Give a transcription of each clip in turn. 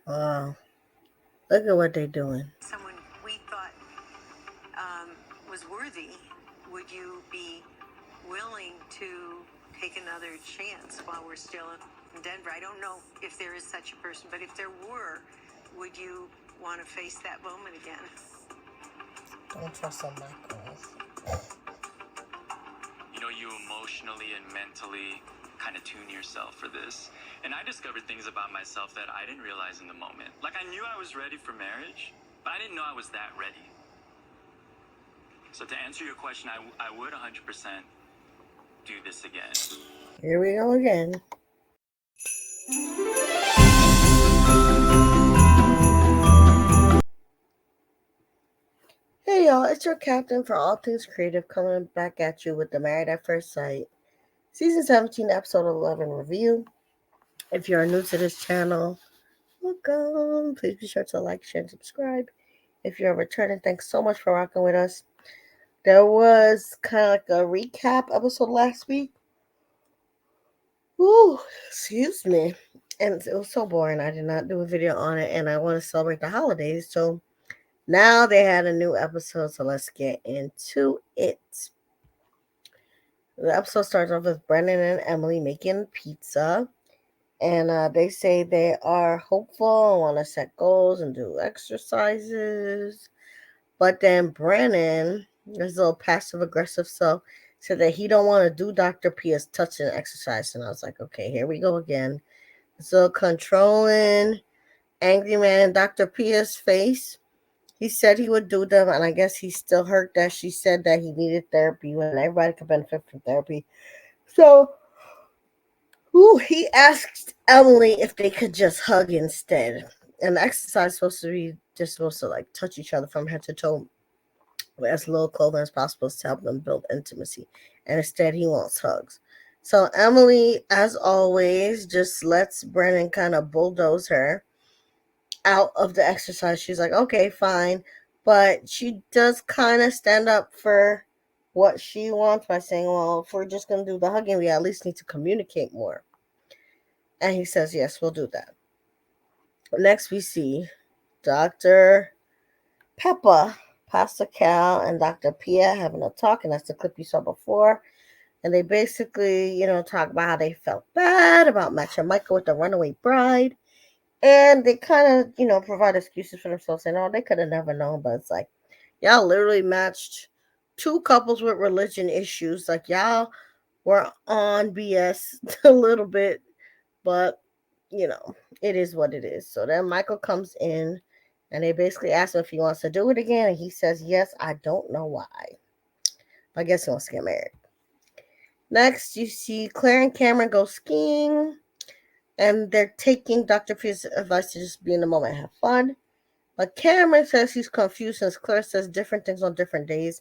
Wow. Look at what they're doing. Someone we thought was worthy, would you be willing to take another chance while we're still in Denver? I don't know if there is such a person, but if there were, would you want to face that moment again? Don't trust some microwave. You emotionally and mentally kind of tune yourself for this. And I discovered things about myself that I didn't realize in the moment. Like, I knew I was ready for marriage, but I didn't know I was that ready. So to answer your question, I would 100% do this again. Here we go again. Hey y'all, it's your captain for all things creative coming back at you with the Married at First Sight Season 17, Episode 11 review. If you're new to this channel, welcome. Please be sure to like, share, and subscribe. If you're returning, thanks so much for rocking with us. There was kind of like a recap episode last week. Ooh, excuse me. And it was so boring. I did not do a video on it, and I want to celebrate the holidays. So now they had a new episode, so let's get into it. The episode starts off with Brennan and Emily making pizza. And they say they are hopeful and want to set goals and do exercises. But then Brennan, his little passive aggressive self, said that he don't want to do Dr. Pia's touching exercise. And I was like, okay, here we go again. So controlling, angry man in Dr. Pia's face. He said he would do them, and I guess he still hurt that she said that he needed therapy when everybody could benefit from therapy. So he asked Emily if they could just hug instead. And the exercise is supposed to be just supposed to like touch each other from head to toe with as little clothing as possible to help them build intimacy. And instead, he wants hugs. So Emily, as always, just lets Brennan kind of bulldoze her out of the exercise. She's like, okay, fine. But she does kind of stand up for what she wants by saying, well, if we're just going to do the hugging, we at least need to communicate more. And he says, yes, we'll do that. Next, we see Dr. Peppa, Pastor Cal, and Dr. Pia having a talk, and that's the clip you saw before. And they basically, talk about how they felt bad about matching Michael with the runaway bride. And they kind of, provide excuses for themselves, saying, oh, they could have never known. But it's like, y'all literally matched two couples with religion issues. Like, y'all were on BS a little bit, but it is what it is. So then Michael comes in and they basically ask him if he wants to do it again. And he says, yes, I don't know why. I guess he wants to get married. Next, you see Claire and Cameron go skiing. And they're taking Dr. Pierce's advice to just be in the moment and have fun. But Cameron says he's confused since Claire says different things on different days.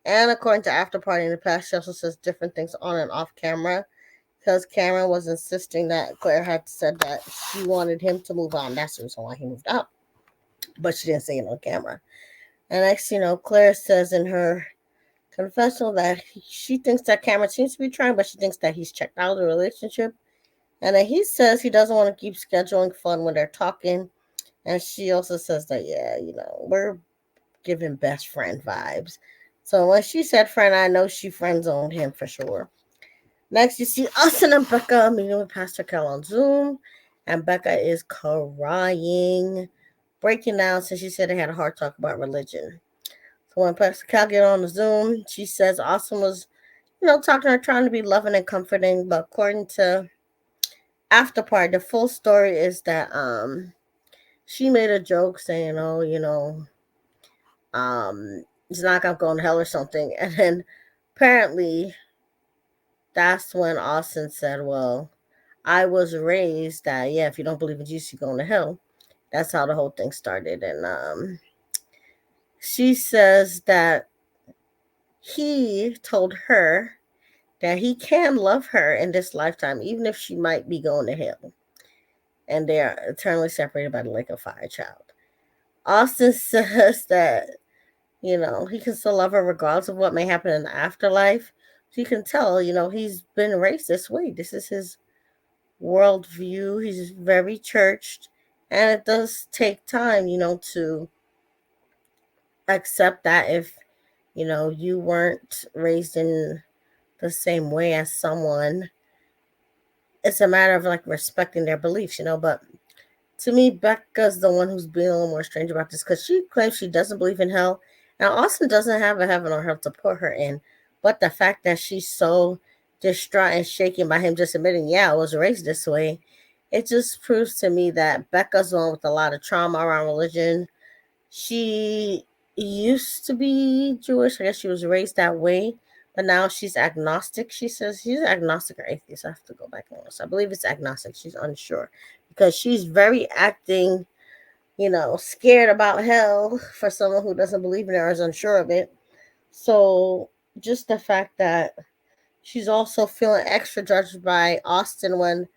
And according to After Party in the past, she also says different things on and off camera. Because Cameron was insisting that Claire had said that she wanted him to move on. That's the reason why he moved out. But she didn't say it on camera. And next, Claire says in her confessional that she thinks that Cameron seems to be trying, but she thinks that he's checked out of the relationship. And then he says he doesn't want to keep scheduling fun when they're talking. And she also says that, yeah, we're giving best friend vibes. So when she said friend, I know she friend zoned him for sure. Next, you see Austin and Becca meeting with Pastor Cal on Zoom. And Becca is crying, breaking down since she said they had a hard talk about religion. So when Pastor Cal get on the Zoom, she says Austin was, talking to her, trying to be loving and comforting. But according to After Party, the full story is that she made a joke saying, oh, it's not gonna go to hell or something. And then apparently that's when Austin said, well, I was raised that, yeah, if you don't believe in Jesus, you're going to hell. That's how the whole thing started. And she says that he told her that he can love her in this lifetime, even if she might be going to hell. And they are eternally separated by the lake of fire, child. Austin says that, he can still love her regardless of what may happen in the afterlife. So you can tell, he's been raised this way. This is his worldview. He's very churched. And it does take time, to accept that if, you weren't raised in the same way as someone. It's a matter of like respecting their beliefs, but to me, Becca's the one who's being a little more strange about this because she claims she doesn't believe in hell. Now, Austin doesn't have a heaven or hell to put her in, but the fact that she's so distraught and shaken by him just admitting, yeah, I was raised this way, it just proves to me that Becca's one with a lot of trauma around religion. She used to be Jewish. I guess she was raised that way, but now she's agnostic. She says she's agnostic or atheist. I have to go back and look. I believe it's agnostic. She's unsure because she's very acting, scared about hell for someone who doesn't believe in it or is unsure of it. So just the fact that she's also feeling extra judged by Austin when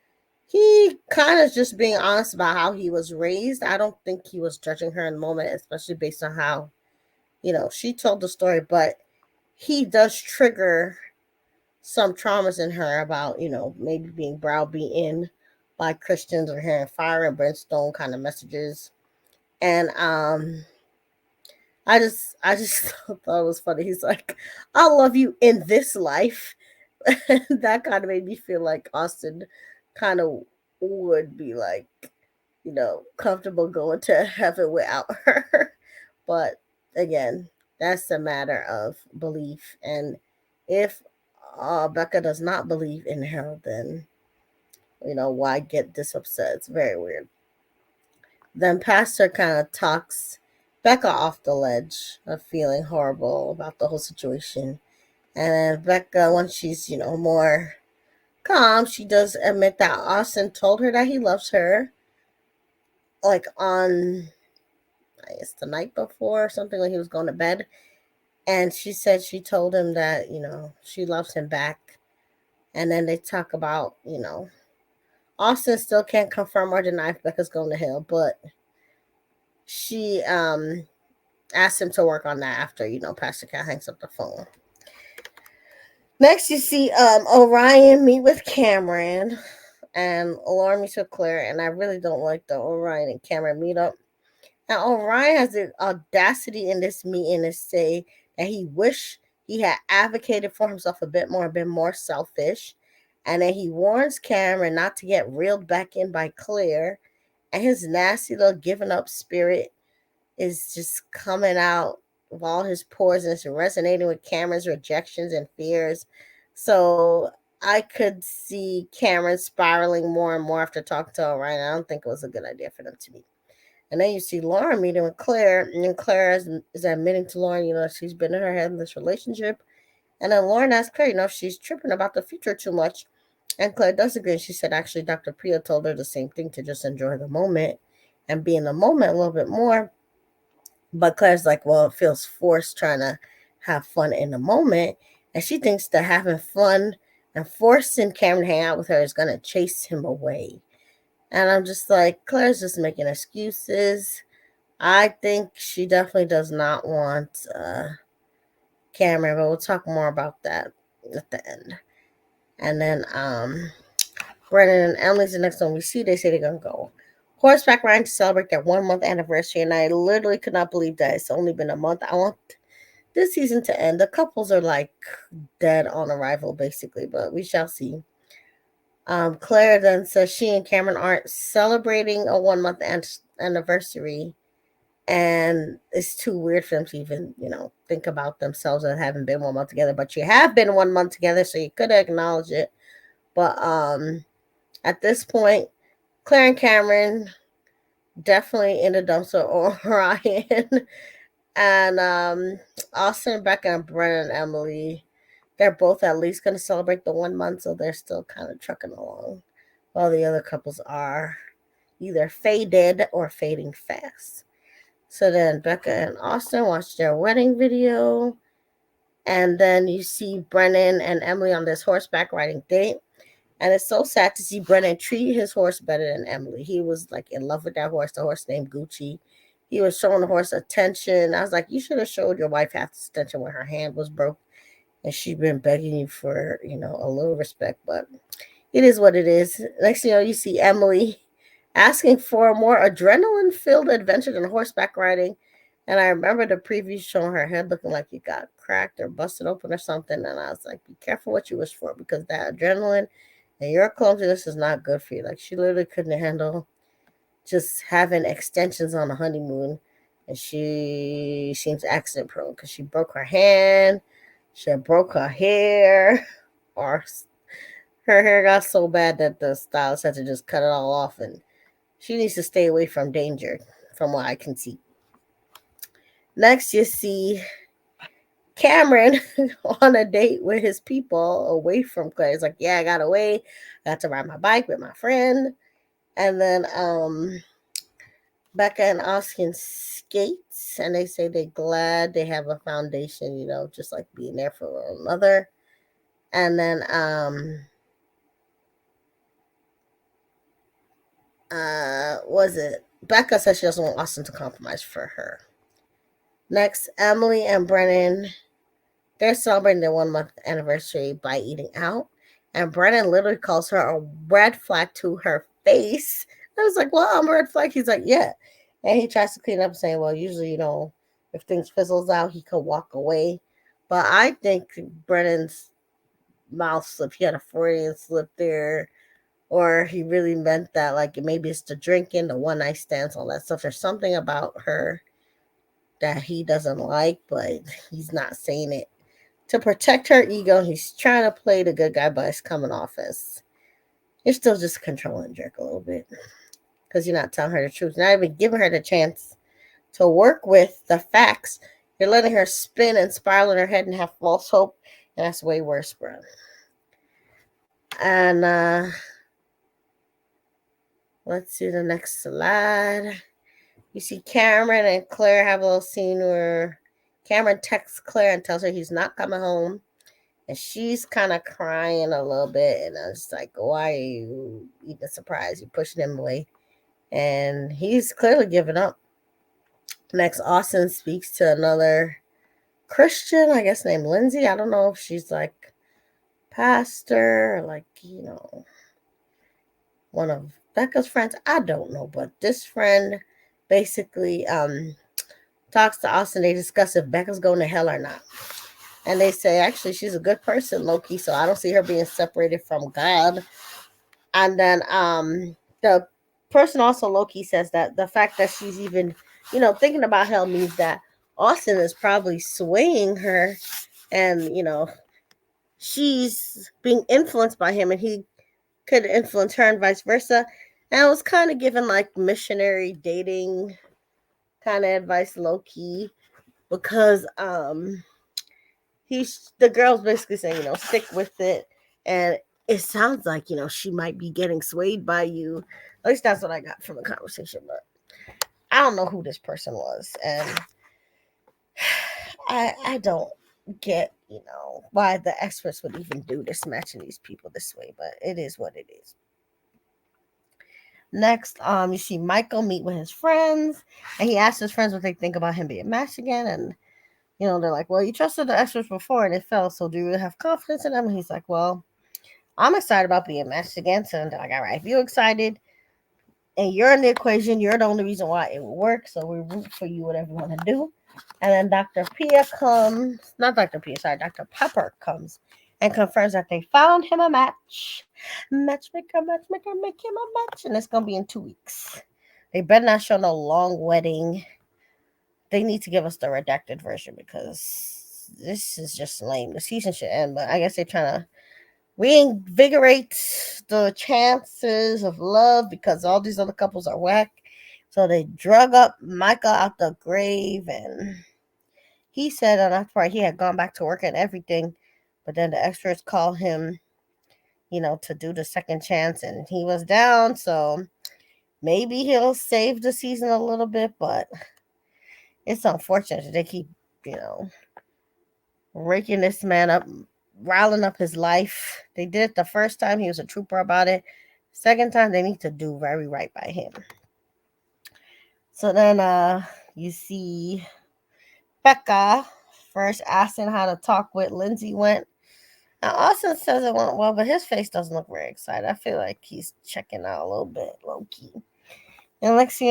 he kind of just being honest about how he was raised. I don't think he was judging her in the moment, especially based on how, she told the story, but he does trigger some traumas in her about, maybe being browbeaten by Christians or hearing fire and brimstone kind of messages. And I just thought it was funny. He's like, I'll love you in this life. That kind of made me feel like Austin kind of would be like, comfortable going to heaven without her. But again, that's a matter of belief. And if Becca does not believe in hell, then, why get this upset? It's very weird. Then Pastor kind of talks Becca off the ledge of feeling horrible about the whole situation. And then Becca, when she's, more calm, she does admit that Austin told her that he loves her, like on, I guess, the night before or something when he was going to bed. And she said she told him that, she loves him back. And then they talk about, Austin still can't confirm or deny if Becca's going to hell, but she asked him to work on that after, Pastor Cat hangs up the phone. Next, you see Orion meet with Cameron, and Lauren meets with Claire, and I really don't like the Orion and Cameron meetup. Now, Orion has the audacity in this meeting to say that he wished he had advocated for himself a bit more, been more selfish, and then he warns Cameron not to get reeled back in by Claire, and his nasty little giving up spirit is just coming out of all his pores and it's resonating with Cameron's rejections and fears. So I could see Cameron spiraling more and more after talking to Orion. I don't think it was a good idea for them to meet. And then you see Lauren meeting with Claire, and Claire is admitting to Lauren, she's been in her head in this relationship. And then Lauren asks Claire, if she's tripping about the future too much. And Claire does agree. She said, actually, Dr. Priya told her the same thing, to just enjoy the moment and be in the moment a little bit more. But Claire's like, well, it feels forced trying to have fun in the moment. And she thinks that having fun and forcing Cameron to hang out with her is going to chase him away. And I'm just like, Claire's just making excuses. I think she definitely does not want Cameron, but we'll talk more about that at the end. And then Brennan and Emily's the next one we see. They say they're going to go horseback riding to celebrate their 1 month anniversary. And I literally could not believe that it's only been a month. I want this season to end. The couples are like dead on arrival, basically, but we shall see. Claire then says she and Cameron aren't celebrating a 1 month anniversary, and it's too weird for them to even, think about themselves as having been 1 month together. But you have been 1 month together, so you could acknowledge it. But at this point, Claire and Cameron definitely in the dumpster Orion. And Austin, Becca, and Brennan and Emily, they're both at least going to celebrate the 1 month, so they're still kind of trucking along, while the other couples are either faded or fading fast. So then Becca and Austin watch their wedding video, and then you see Brennan and Emily on this horseback riding date. And it's so sad to see Brennan treat his horse better than Emily. He was like in love with that horse, the horse named Gucci. He was showing the horse attention. I was like, you should have showed your wife half this attention when her hand was broke and she'd been begging you for, a little respect. But it is what it is. Next thing you know, you see Emily asking for more adrenaline filled adventure than horseback riding. And I remember the preview showing her head looking like it got cracked or busted open or something. And I was like, be careful what you wish for because that adrenaline and your clumsiness is not good for you. Like, she literally couldn't handle just having extensions on the honeymoon. And she seems accident prone because she broke her hand, she broke her hair, or her hair got so bad that the stylist had to just cut it all off. And she needs to stay away from danger, from what I can see. Next, you see Cameron on a date with his people away from Claire. He's like, yeah, I got away. I got to ride my bike with my friend. And then Becca and Austin skates, and they say they're glad they have a foundation, just like being there for one another. And then was it Becca says she doesn't want Austin to compromise for her. Next, Emily and Brennan, they're celebrating their 1 month anniversary by eating out. And Brennan literally calls her a red flag to her face. I was like, well, I'm a red flag. He's like, yeah. And he tries to clean up saying, well, usually, if things fizzles out, he could walk away. But I think Brennan's mouth slip. He had a Freudian slip there. Or he really meant that, like, maybe it's the drinking, the one night stands, all that stuff. There's something about her that he doesn't like, but he's not saying it to protect her ego. He's trying to play the good guy, but it's coming off as you're still just controlling jerk a little bit because you're not telling her the truth. You're not even giving her the chance to work with the facts. You're letting her spin and spiral in her head and have false hope, and that's way worse, bro. And let's see the next slide. You see Cameron and Claire have a little scene where Cameron texts Claire and tells her he's not coming home. And she's kind of crying a little bit. And I was like, why are you eating a surprise? You're pushing him away. And he's clearly giving up. Next, Austin speaks to another Christian, I guess, named Lindsay. I don't know if she's like pastor or like, one of Becca's friends. I don't know. But this friend basically talks to Austin. They discuss if Becca's going to hell or not. And they say, actually, she's a good person, Loki, so I don't see her being separated from God. And then the person also, Loki, says that the fact that she's even, thinking about hell means that Austin is probably swaying her and, she's being influenced by him and he could influence her and vice versa. And I was kind of given like missionary dating kind of advice, low key, because the girl's basically saying, stick with it. And it sounds like, she might be getting swayed by you. At least that's what I got from the conversation. But I don't know who this person was. And I don't get, why the experts would even do this, matching these people this way. But it is what it is. Next, you see Michael meet with his friends. And he asks his friends what they think about him being matched again. And they're like, well, you trusted the experts before and it fell, so do you really have confidence in them? And he's like, well, I'm excited about being matched again. So they're like, all right, if you're excited and you're in the equation, you're the only reason why it will work. So we root for you, whatever you want to do. And then Dr. Pia comes, not Dr. Pia, sorry, Dr. Pepper comes and confirms that they found him a match. Matchmaker, make him a match. And it's going to be in 2 weeks. They better not show no long wedding. They need to give us the redacted version because this is just lame. The season should end, but I guess they're trying to reinvigorate the chances of love because all these other couples are whack. So they drug up Michael out the grave, and he said on that part he had gone back to work and everything, but then the experts called him, to do the second chance, and he was down. So maybe he'll save the season a little bit, but it's unfortunate that they keep, raking this man up, riling up his life. They did it the first time. He was a trooper about it. Second time, they need to do very right by him. So then you see Becca first asking how to talk with Lindsay went. Now, Austin says it went well, but his face doesn't look very excited. I feel like he's checking out a little bit low-key. And next,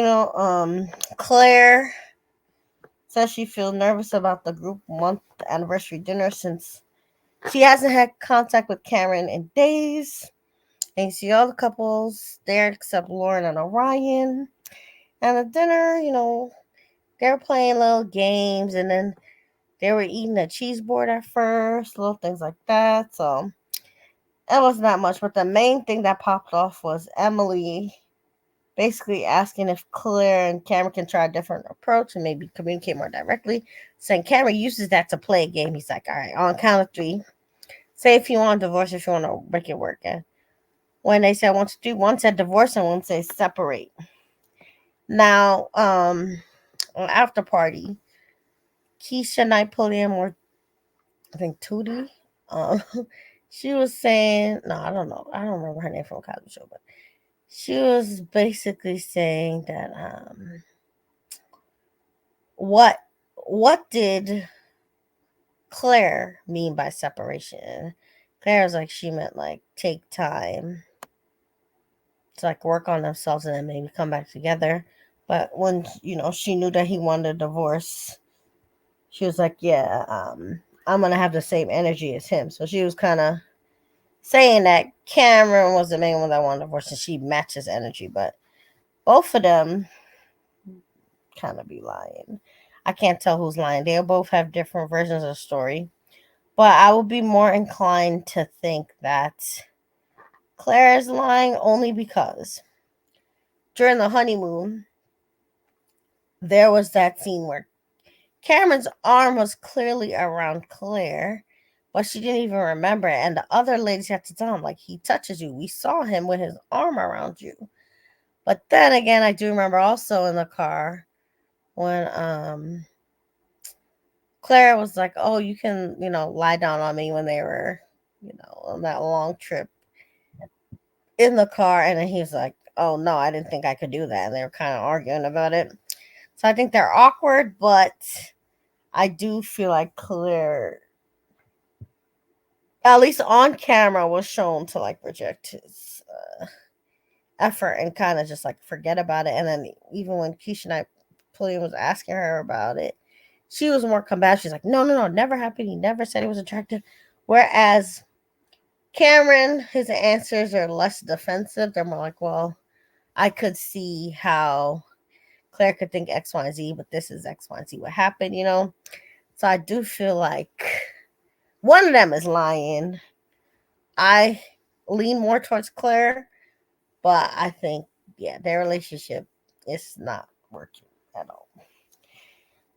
Claire says she feels nervous about the group month anniversary dinner since she hasn't had contact with Cameron in days. And you see all the couples there except Lauren and Orion. And the dinner, they were playing little games, and then they were eating a cheese board at first, little things like that. So it wasn't that much. But the main thing that popped off was Emily basically asking if Claire and Cameron can try a different approach and maybe communicate more directly. Saying Cameron uses that to play a game. He's like, all right, on count of three, say if you want a divorce, if you want to make it work. And when they said one to three, one said divorce and one said separate. Now, on after party, Keisha Napoleon or I think Tootie, um, she was saying, no, I don't know, I don't remember her name from Cosby Show, but she was basically saying that what what did Claire mean by separation? Claire was like she meant like take time to like work on themselves and then maybe come back together. But when she knew that he wanted a divorce, she was like, yeah, I'm gonna have the same energy as him. So she was kind of saying that Cameron was the main one that wanted a divorce and she matched his energy, but both of them kind of be lying. I can't tell who's lying. They both have different versions of the story. But I would be more inclined to think that Claire is lying only because during the honeymoon, there was that scene where Cameron's arm was clearly around Claire, but she didn't even remember it. And the other ladies had to tell him, like, he touches you. We saw him with his arm around you. But then again, I do remember also in the car when Claire was like, oh, you can, lie down on me when they were, on that long trip in the car. And then he was like, oh, no, I didn't think I could do that. And they were kind of arguing about it. So I think they're awkward, but I do feel like Claire, at least on camera, was shown to like reject his effort and kind of just like forget about it. And then even when Keisha Napoleon was asking her about it, she was more combative. She's like, no, no, no, never happened. He never said he was attractive. Whereas Cameron, his answers are less defensive. They're more like, well, I could see how Claire could think X, Y, and Z, but this is X, Y, and Z. What happened? So I do feel like one of them is lying. I lean more towards Claire, but I think, yeah, their relationship is not working at all.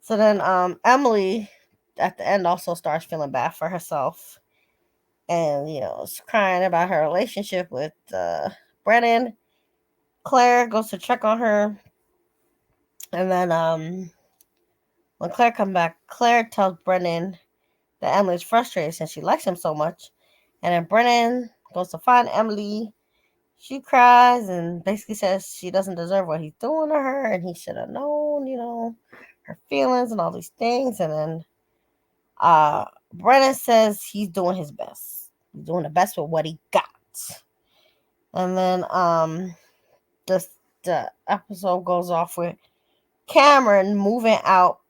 So then Emily at the end also starts feeling bad for herself and, is crying about her relationship with Brennan. Claire goes to check on her. And then when Claire comes back, Claire tells Brennan that Emily's frustrated since she likes him so much. And then Brennan goes to find Emily. She cries and basically says she doesn't deserve what he's doing to her and he should have known, her feelings and all these things. And then Brennan says he's doing his best. He's doing the best with what he got. And then the episode goes off with Cameron moving out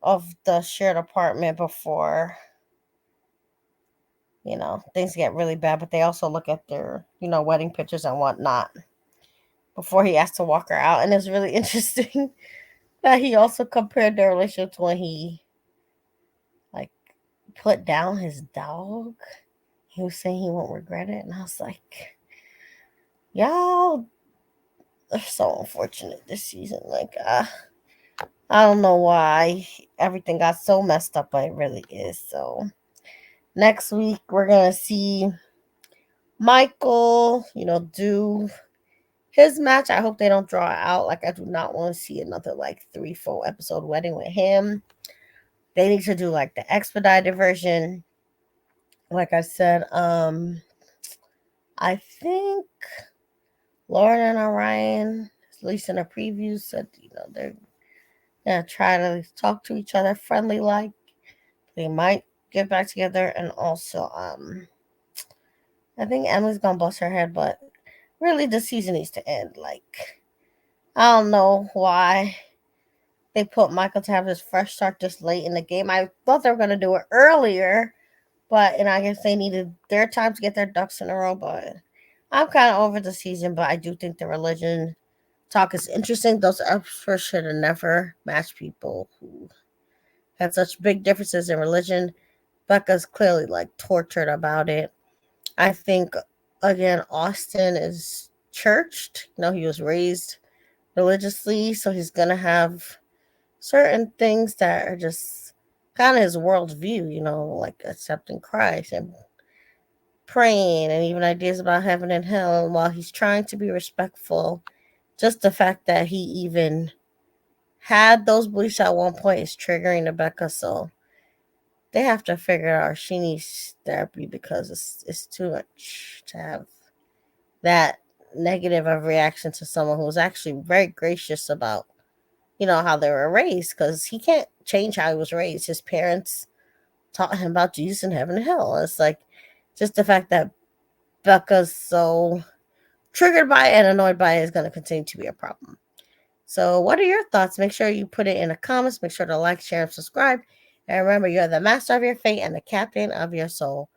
of the shared apartment before things get really bad, but they also look at their wedding pictures and whatnot before he has to walk her out. And it's really interesting that he also compared their relationship to when he like put down his dog. He was saying he won't regret it, and I was like, y'all are so unfortunate this season. Like I don't know why everything got so messed up, but it really is. So next week we're gonna see Michael, do his match. I hope they don't draw it out. Like, I do not want to see another like 3-4 episode wedding with him. They need to do like the expedited version. Like I said, I think Lauren and Orion, at least in a preview, said they're gonna try to talk to each other friendly like. They might get back together, and also I think Emily's gonna bust her head, but really the season needs to end. Like, I don't know why they put Michael to have his fresh start this late in the game. I thought they were going to do it earlier, but and I guess they needed their time to get their ducks in a row. But I'm kind of over the season. But I do think the religion talk is interesting. Those experts should have never matched people who had such big differences in religion. Becca's clearly like tortured about it. I think again, Austin is churched. You know, he was raised religiously, so he's gonna have certain things that are just kind of his worldview, like accepting Christ and praying and even ideas about heaven and hell. And while he's trying to be respectful, just the fact that he even had those beliefs at one point is triggering Rebecca. So they have to figure out she needs therapy because it's too much to have that negative of reaction to someone who was actually very gracious about how they were raised, because he can't change how he was raised. His parents taught him about Jesus and heaven and hell. It's like just the fact that Becca's so triggered by it and annoyed by it is going to continue to be a problem. So, what are your thoughts? Make sure you put it in the comments. Make sure to like, share, and subscribe. And remember, you're the master of your fate and the captain of your soul.